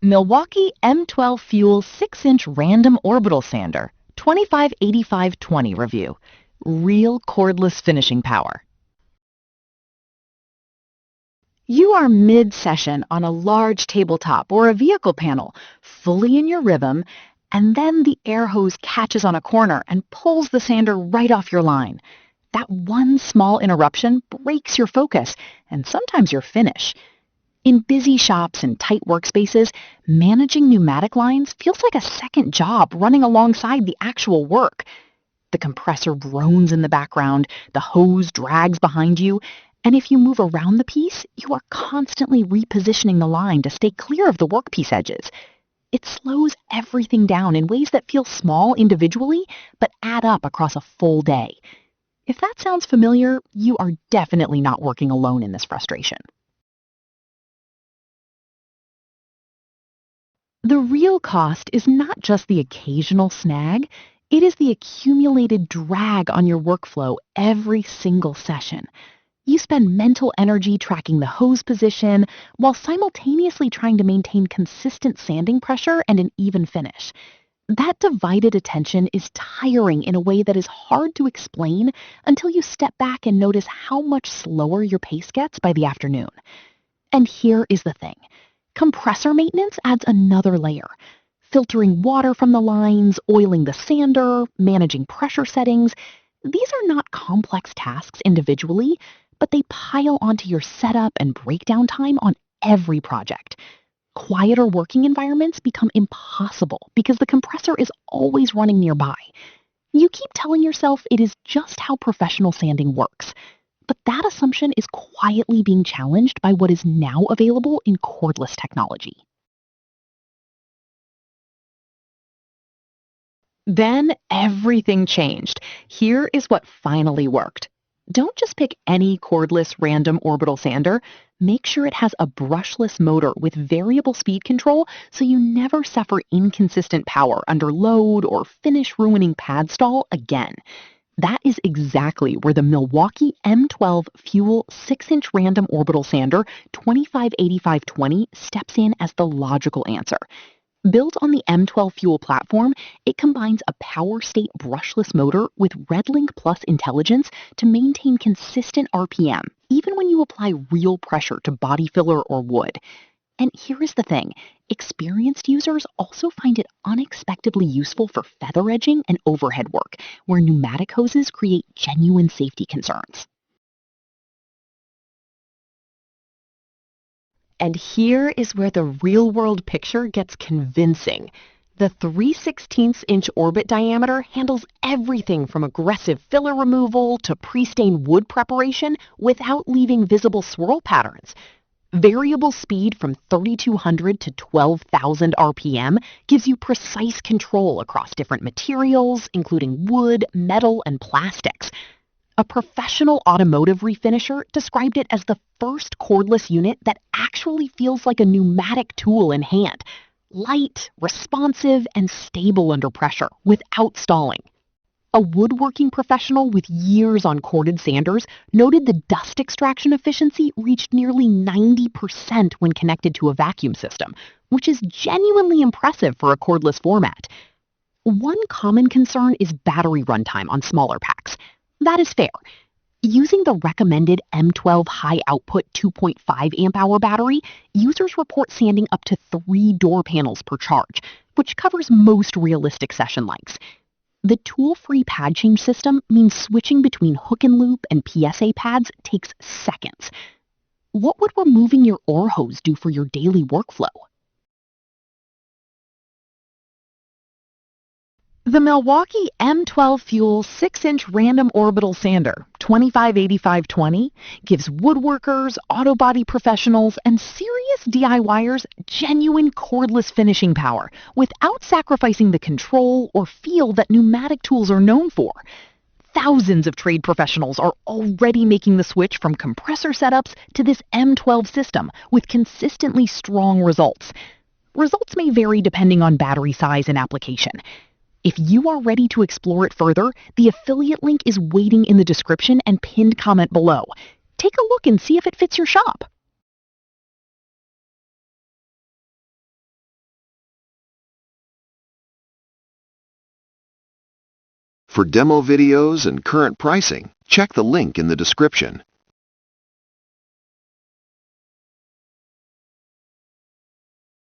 Milwaukee M12 FUEL 6-inch random orbital sander, 258520 review. Real cordless finishing power. You are mid-session on a large tabletop or a vehicle panel, fully in your rhythm, and then the air hose catches on a corner and pulls the sander right off your line. That one small interruption breaks your focus and sometimes your finish. In busy shops and tight workspaces, managing pneumatic lines feels like a second job running alongside the actual work. The compressor groans in the background, the hose drags behind you, and if you move around the piece, you are constantly repositioning the line to stay clear of the workpiece edges. It slows everything down in ways that feel small individually, but add up across a full day. If that sounds familiar, you are definitely not working alone in this frustration. The real cost is not just the occasional snag, it is the accumulated drag on your workflow every single session. You spend mental energy tracking the hose position while simultaneously trying to maintain consistent sanding pressure and an even finish. That divided attention is tiring in a way that is hard to explain until you step back and notice how much slower your pace gets by the afternoon. And here is the thing. Compressor maintenance adds another layer. Filtering water from the lines, oiling the sander, managing pressure settings. These are not complex tasks individually, but they pile onto your setup and breakdown time on every project. Quieter working environments become impossible because the compressor is always running nearby. You keep telling yourself it is just how professional sanding works. But that assumption is quietly being challenged by what is now available in cordless technology. Then everything changed. Here is what finally worked. Don't just pick any cordless random orbital sander. Make sure it has a brushless motor with variable speed control so you never suffer inconsistent power under load or finish ruining pad stall again. That is exactly where the Milwaukee M12 FUEL 6-inch random orbital sander 258520 steps in as the logical answer. Built on the M12 FUEL platform, it combines a power state brushless motor with RedLink Plus intelligence to maintain consistent RPM, even when you apply real pressure to body filler or wood. And here is the thing, experienced users also find it unexpectedly useful for feather edging and overhead work, where pneumatic hoses create genuine safety concerns. And here is where the real-world picture gets convincing. The 3/16-inch orbit diameter handles everything from aggressive filler removal to pre-stained wood preparation without leaving visible swirl patterns. Variable speed from 3,200 to 12,000 RPM gives you precise control across different materials, including wood, metal, and plastics. A professional automotive refinisher described it as the first cordless unit that actually feels like a pneumatic tool in hand, light, responsive, and stable under pressure without stalling. A woodworking professional with years on corded sanders noted the dust extraction efficiency reached nearly 90% when connected to a vacuum system, which is genuinely impressive for a cordless format. One common concern is battery runtime on smaller packs. That is fair. Using the recommended M12 high output 2.5 amp hour battery, users report sanding up to 3 door panels per charge, which covers most realistic session lengths. The tool-free pad change system means switching between hook and loop and PSA pads takes seconds. What would removing your oar hose do for your daily workflow? The Milwaukee M12 FUEL 6-inch random orbital sander 258520 gives woodworkers, auto body professionals, and serious DIYers genuine cordless finishing power without sacrificing the control or feel that pneumatic tools are known for. Thousands of trade professionals are already making the switch from compressor setups to this M12 system with consistently strong results. Results may vary depending on battery size and application. If you are ready to explore it further, the affiliate link is waiting in the description and pinned comment below. Take a look and see if it fits your shop. For demo videos and current pricing, check the link in the description.